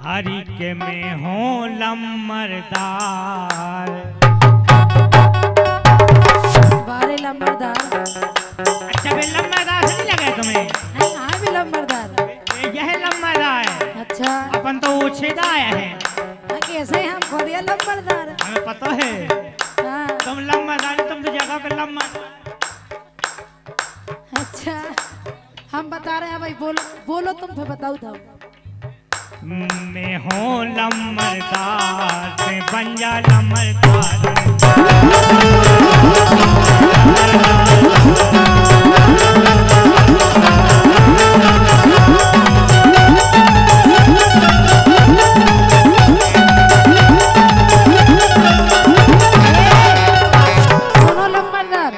हरि के में हो लम्बरदार। बारे लंबरदार। अच्छा वे लम्बरदार से नहीं लगे तुम्हें? हाँ भी लंबरदार। यह लम्बरदार है। अच्छा अपन तो उछेदा आया है। कैसे हम खुद ये लंबरदार? हमें पता है। हाँ। तुम लम्बरदार, तुम तो जगह पे लम्बा। अच्छा हम बता रहे हैं भाई, बोलो बोलो तुम फिर बताओ था। मैं हूँ लम्बरदार से बन जा लम्बरदार। सुनो लंबरदार,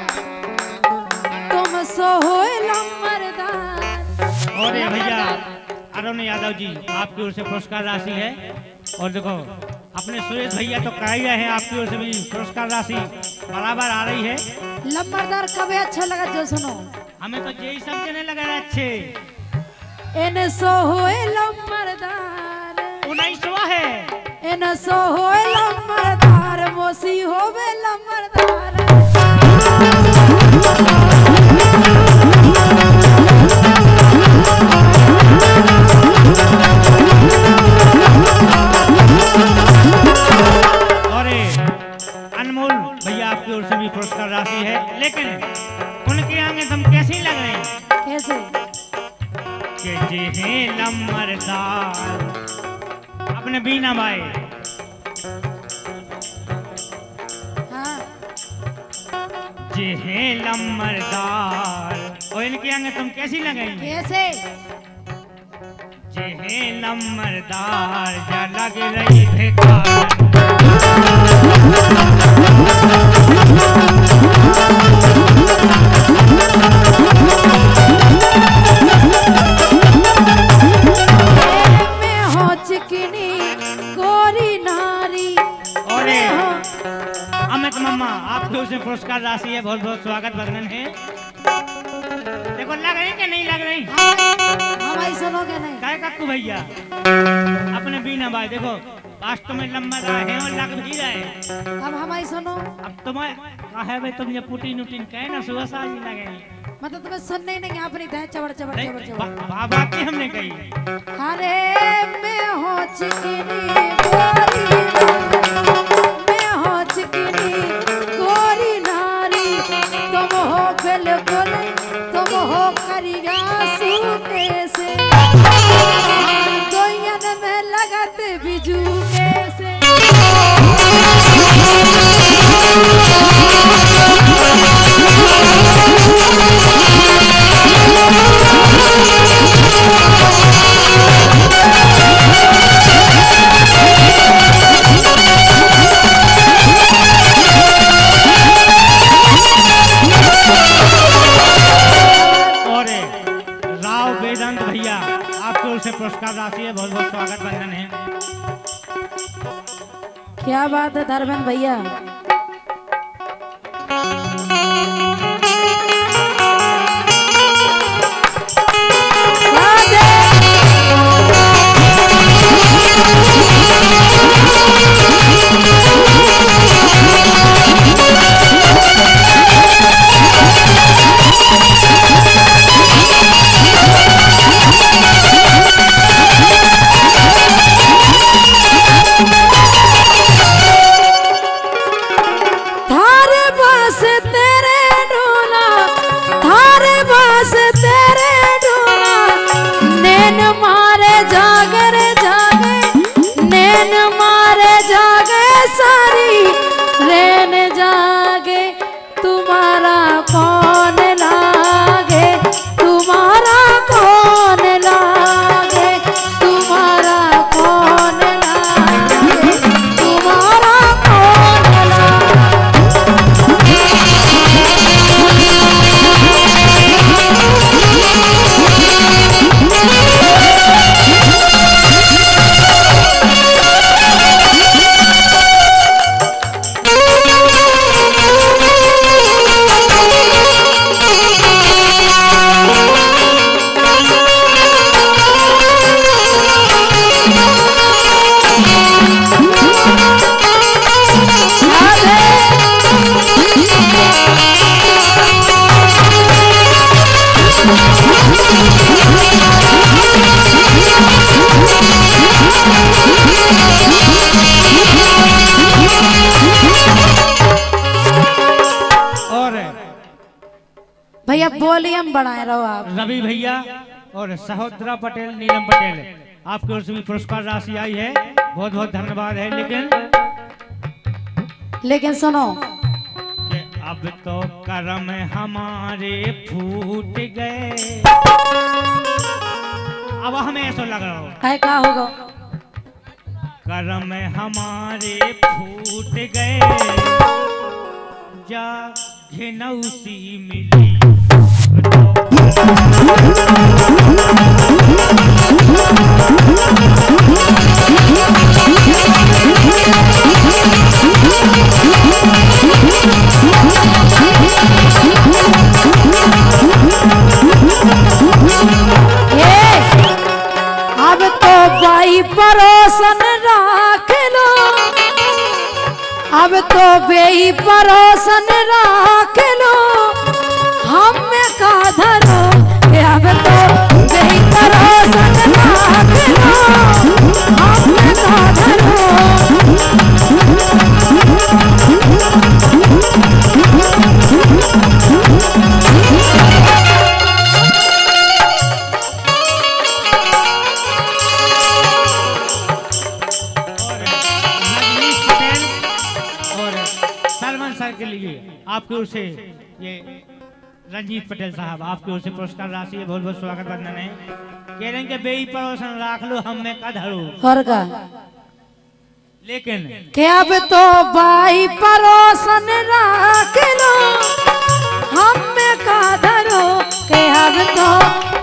तुम सो हो लंबरदार। और ये भैया अरुण यादव जी आपकी ओर से पुरस्कार राशि है। और देखो अपने सुरेश भैया तो कह ही रहे हैं, आपकी ओर से भी पुरस्कार राशि बराबर आ रही है। लंबरदार कब अच्छा लगा जो सुनो। हमें तो यही सब देने लगा रहे अच्छे। इन सो हो लंबरदार, 19वां है। इन सो हो लंबरदार, मोसी होवे लंबरदार। अनमोल भैया आपकी ओर से भी पुरस्कार राशि है, लेकिन उनके आगे हम कैसे लग रहे हैं? कैसे? कि जे हैं लम्बरदार अपने बीना भाई। हाँ। जे हैं लम्बरदार और इनके आगे तुम कैसी लगेंगे? कैसे? जे हैं लम्बरदार जा लग रही बेकार। मैं हो चिकनी गोरी नारी। और अमित मम्मा आपके उसे पुरस्कार राशि है, बहुत बहुत स्वागत वंदन है। देखो लग रही कि नहीं लग रही? हमारी सुनोगे नहीं? काय कक्कू भैया अपने बीना भाई देखो वास्तव में लंबा है और लग भी रहा है। अब हमारी सुनो। अब तुम्हें कहा भाई तुम ये पुटीन उटीन कहे ना सुबह साज लगे, मतलब तुम्हें सुनने ही नहीं, अपनी दह चबड़ चबड़ चबड़ चबड़। बात ही हमने कही। अरे मैं हो चिकनी गोरी नारी, मैं हो चिकनी गोरी नारी। तुम हो बिल्कुल, तुम हो करिया सूते से, दोयन में लगत बिजू कैसे। पुरस्कार राशि है, बहुत बहुत स्वागत वंदन है। क्या बात है धर्मेंद्र भैया। वॉल्यूम बढ़ाए रहो आप। रवि भैया और सहोदरा पटेल, नीलम पटेल, आपकी ओर से भी पुरस्कार राशि आई है, बहुत बहुत धन्यवाद है। लेकिन सुनो कि अब तो करम हमारे फूट गए। अब हमें ऐसा लग रहा हो है का होगा, करम हमारे फूट गए, जा घिनौसी मिली अब तो भाई परोसन राख लो, अब तो बेई परोसन राख लो, हम में का धरो कि अब तो बेई परोसन राख लो, हम में का धरो। के लिए आपकी ओर से ये रंजीत पटेल साहब, आपकी ओर से पुरस्कार राशि है, बहुत बहुत स्वागत वंदन है। कह रहे हैं कि बेई परोसन राख लो, हम में का धरो। और का लेकिन के अब तो बाई परोसन राख लो, हम में का धरो के अब तो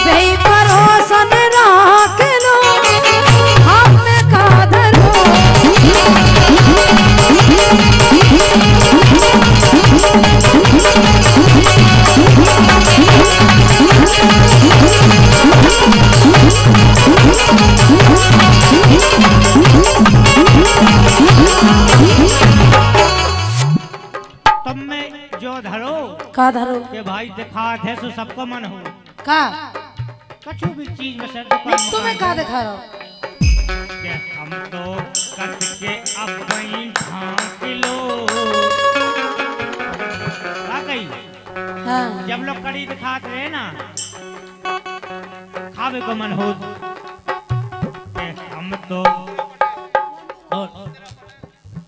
बेई परोसन राख लो, हम में का धरो। तुम में जो धरो का धरो के भाई दिखा थे सो सबको मन हो का कछु भी चीज में से तुम्हें का दिखा रहा के हम तो कट के अब वहीं ढांक लो। वाकई हाँ। जब लोग कड़ी दिखाते रहे ना, खावे को मन हो के हम तो। और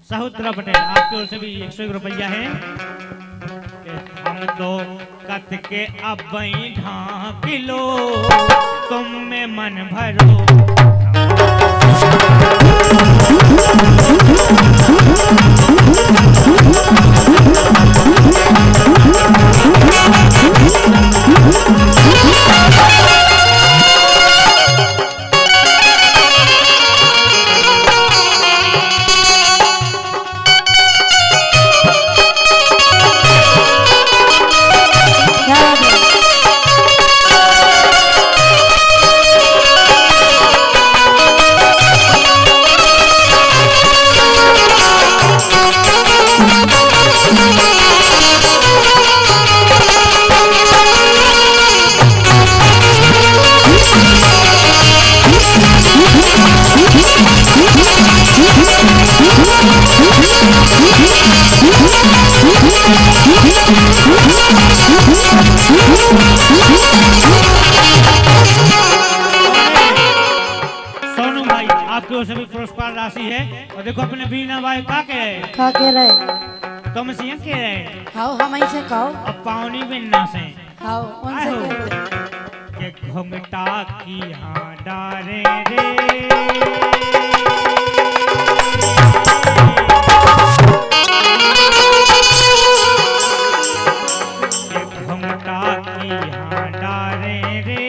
सहोदरा पटेल, आपकी ओर से भी 101 रुपया है कि हम तो कत के अब वहीं ढांक लो, तुम में मन भरो। सोनू भाई, आपकी ओर से भी पुरस्कार राशि है। और देखो अपने बीना भाई का कह रहे तुम से कह रहे आओ हम से कहो अब पावनी बिन्ना से आओ उनसे आहो। कह रहे के घुंघटा की हाँ डारे रे के घुंघटा की हाँ डारे रे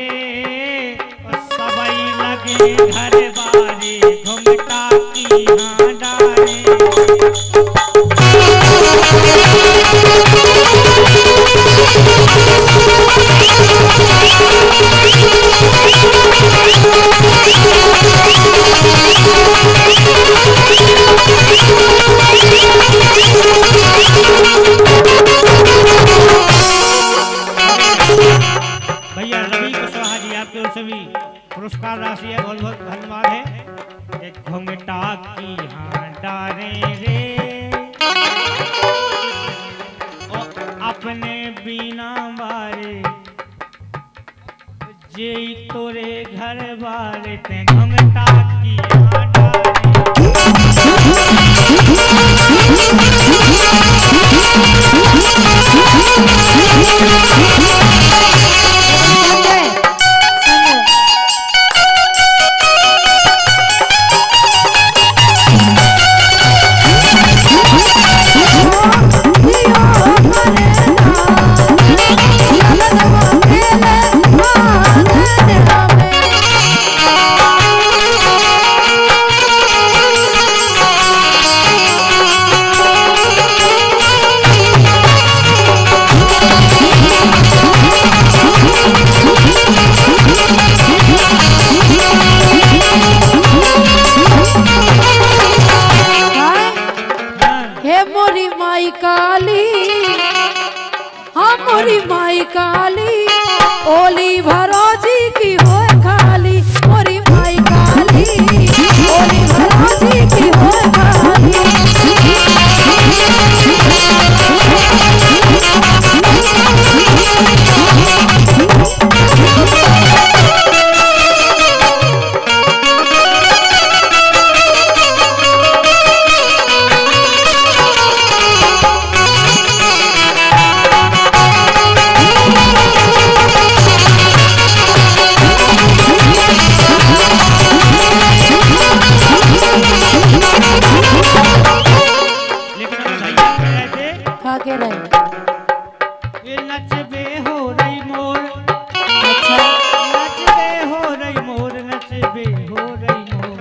सबई लगे घर बारे घुंघटा की हाँ डारे। भैया रवि कुशवाहा जी, आपके ओर से भी पुरस्कार राशि है, बहुत बहुत धन्यवाद है। एक घुंघटा की हाँ डारे रे और अपने बिना बारे घर बार ते घुंघटा की मोरी माई काली ओली भरोजी की होए खाली मोरी माई काली ओली भरोजी की होए खाली नचबे हो रही मोर नचबे हो रही मोर नचबे हो रही मोर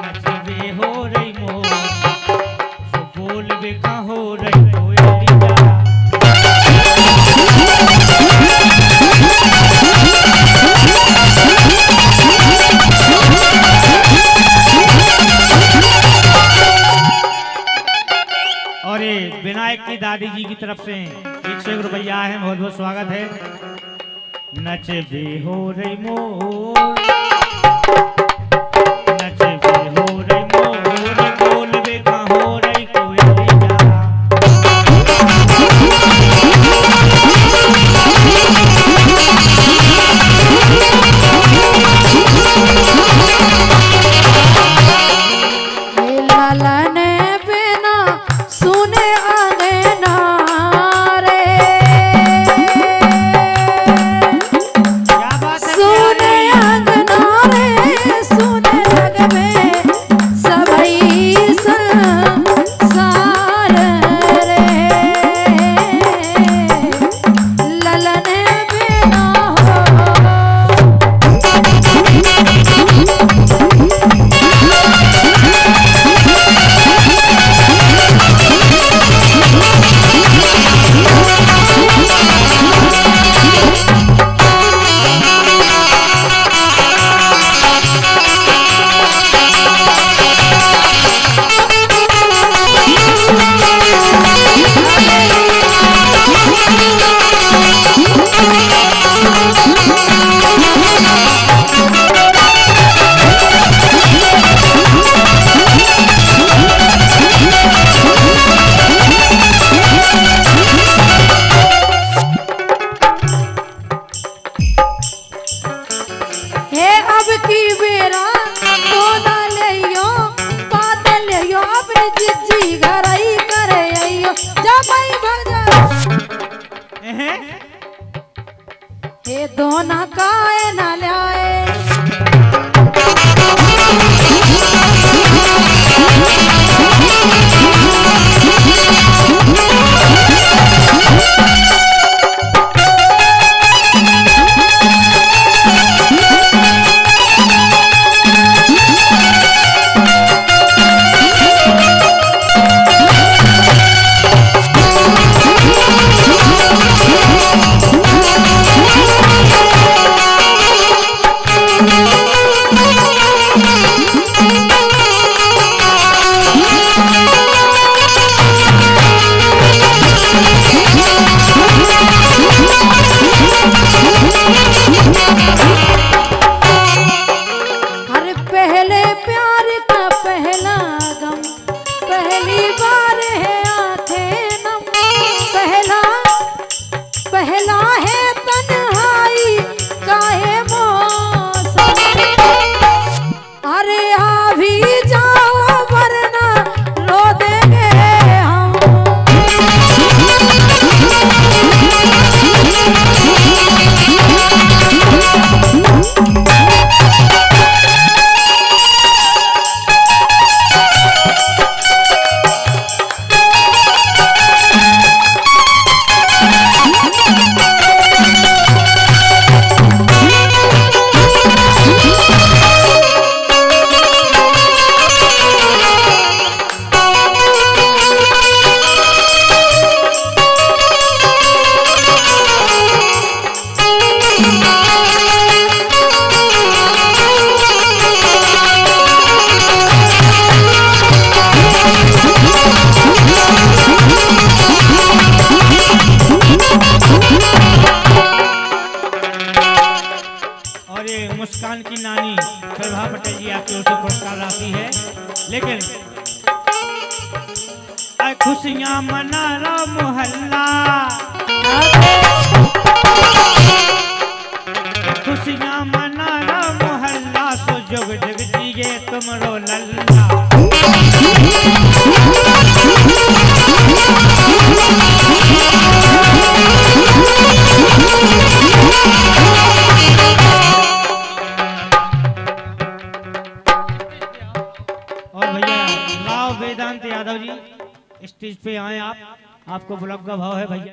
नचबे हो रही मोर सो बोल बे का हो रही कोयलिया और ये विनायक की दादी जी की तरफ से 101 रुपया है, बहुत बहुत स्वागत है। नचबे हो रही मोर नचबे हो रही मोर बोलबे का हो रही कोयलिया दोना काए ना लाए आपकी ओर से पुरस्कार राशि है। लेकिन खुशियां मना रहा मोहल्ला, खुशियां मना रहा मोहल्ला, सो जुग जुग जिए तुमरो लल्ला। और भैया राव वेदांत यादव जी स्टेज पे आए, आपको बुलाव का भाव है भैया।